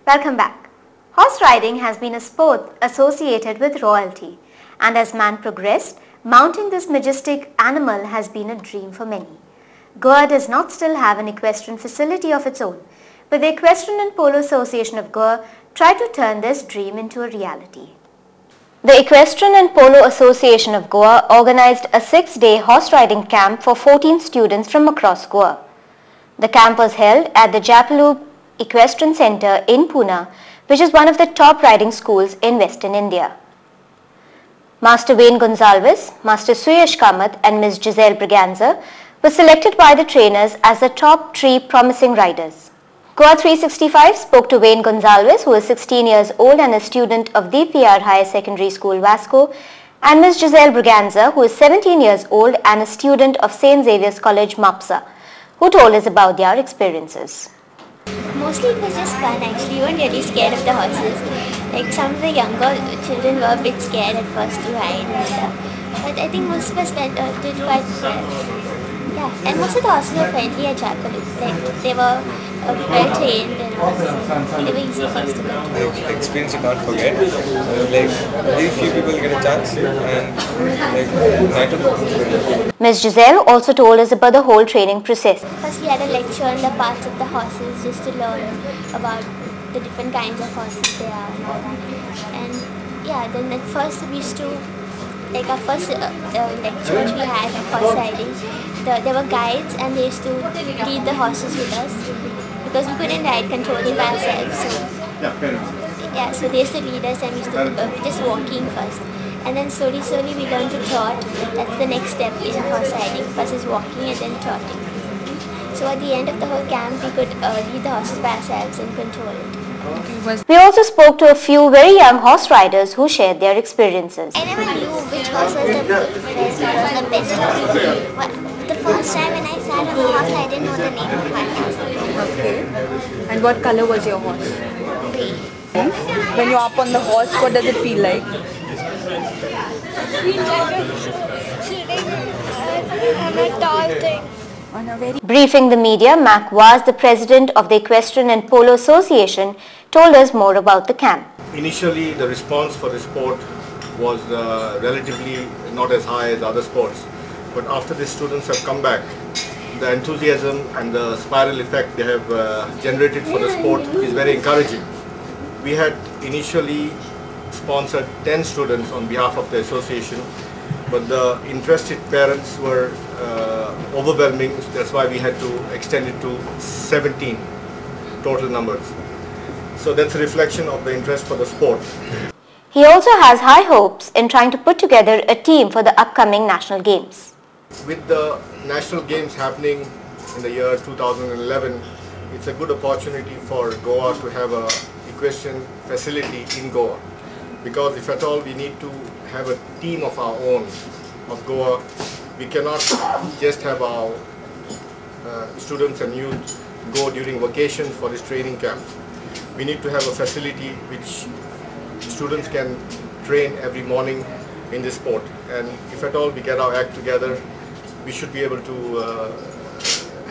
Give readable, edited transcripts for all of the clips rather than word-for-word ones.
Welcome back. Horse riding has been a sport associated with royalty, and as man progressed, mounting this majestic animal has been a dream for many. Goa does not still have an equestrian facility of its own, but the Equestrian and Polo Association of Goa tried to turn this dream into a reality. The Equestrian and Polo Association of Goa organized a 6-day horse riding camp for 14 students from across Goa. The camp was held at the Japaloo Equestrian Center in Pune, which is one of the top riding schools in Western India. Master Wayne Gonzalez, Master Suyash Kamath and Ms. Giselle Braganza were selected by the trainers as the top 3 promising riders. Goa 365 spoke to Wayne Gonzalez, who is 16 years old and a student of DPR Higher Secondary School, Vasco, and Ms. Giselle Braganza, who is 17 years old and a student of St. Xavier's College, Mapsa, who told us about their experiences. Mostly it was just fun actually. We weren't really scared of the horses. Like some of the younger children were a bit scared at first to ride and stuff. But I think most of us did quite well. Yeah, and most of the horses were friendly at Japaloo. Like they were well trained and all, so they were easy for us to control. Like experience you can't forget. Like very few people get a chance and like Ms. Giselle also told us about the whole training process. First we had a lecture on the parts of the horses just to learn about the different kinds of horses there are and all that. And yeah, then at first we used to, like our first lecture which we had of horse riding, there were guides and they used to lead the horses with us because we couldn't ride controlling by ourselves. So they used to lead us and we used to just walking first. And then slowly we learned to trot. That's the next step in horse riding. First is walking and then trotting. So at the end of the whole camp, we could lead the horses by ourselves and control it. We also spoke to a few very young horse riders who shared their experiences. I never knew which horse was the best horse. The first time when I sat on the horse, I didn't know the name of my horse. Okay. And what color was your horse? Green. When you're up on the horse, what does it feel like? Briefing the media, Mac Was, the president of the Equestrian and Polo Association, told us more about the camp. Initially, the response for the sport was relatively not as high as other sports. But after the students have come back, the enthusiasm and the spiral effect they have generated for the sport is very encouraging. We had initially sponsored 10 students on behalf of the association, but the interested parents were overwhelming. That's why we had to extend it to 17 total numbers. So that's a reflection of the interest for the sport. He also has high hopes in trying to put together a team for the upcoming national games. With the national games happening in the year 2011, it's a good opportunity for Goa to have a equestrian facility in Goa. Because if at all we need to have a team of our own of Goa, we cannot just have our students and youth go during vacations for this training camp. We need to have a facility which students can train every morning in this sport. And if at all we get our act together, we should be able to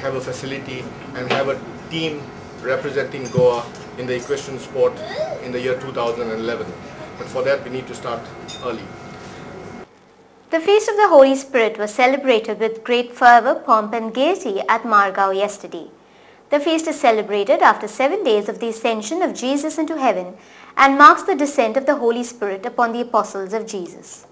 have a facility and have a team representing Goa in the equestrian sport in the year 2011. But for that we need to start early. The Feast of the Holy Spirit was celebrated with great fervour, pomp and gaiety at Margao yesterday. The feast is celebrated after 7 days of the ascension of Jesus into heaven and marks the descent of the Holy Spirit upon the apostles of Jesus.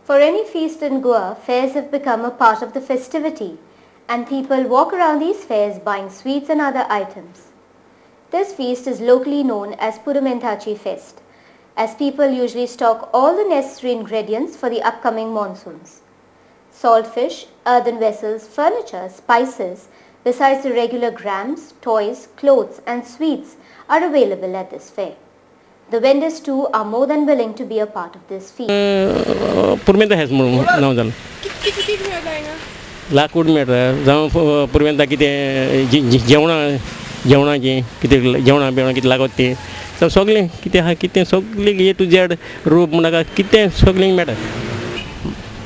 For any feast in Goa, fairs have become a part of the festivity and people walk around these fairs buying sweets and other items. This feast is locally known as Puramentachi Fest. as people usually stock all the necessary ingredients for the upcoming monsoons. Salt fish, earthen vessels, furniture, spices, besides the regular grams, toys, clothes and sweets are available at this fair. The vendors too are more than willing to be a part of this feast. पुरमेंता हेच म्हणून नाव जालें. किती मेळटा हिंगा? लाकूड मेळटा जावं पुरमेंता कितें जेवणाचें कितें जेवणां बिवणां कितें लागत तें सगळें कितें आहा कितें सगळें A to Z रूप म्हणनाका कितें सगळें मेळटा.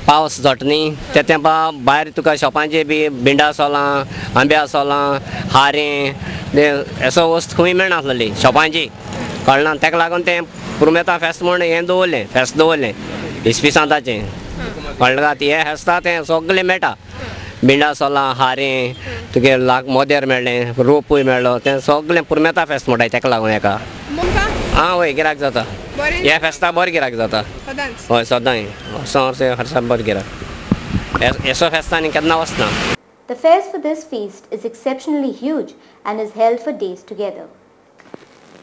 पावस जोटनी त्या तेंपा भायर तुका शॉपांचेर बी भिंडा सोलां, आंब्या सोलां, हारें असो वस्त खंय मेळनासलेली शॉपांची कळना ताका लागून तें पुरमेता फेस्त म्हण हें दवरलें फेस्त दवरलें इस्पिसांताचें कळ्ळें का हें फेस्ता तें सगळें मेळटा भिंडा सोलां हारें तुगे मोदेर मेळ्ळें रोपूय मेळ्ळो तें सगळें पुरमेता फेस्त म्हणटाय ताका लागून हेका आं वय गिराक जाता हे फेस्ता बरें गिराक जाता हय सदांय वर्सा वर्सा बरें गिराक एसो फेस्तांनी केन्ना वचना. The fairs for this feast is exceptionally huge and is held for days together.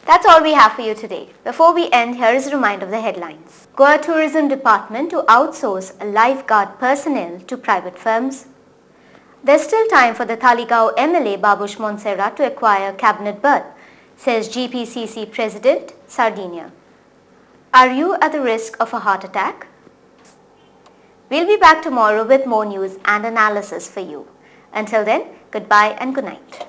That's all we have for you today. Before we end, here is a reminder of the headlines. Goa Tourism Department to outsource lifeguard personnel to private firms. There's still time for the Thaligao MLA Babush Monsera to acquire cabinet berth, says GPCC President Sardinia. Are you at the risk of a heart attack? We'll be back tomorrow with more news and analysis for you. Until then, goodbye and good night.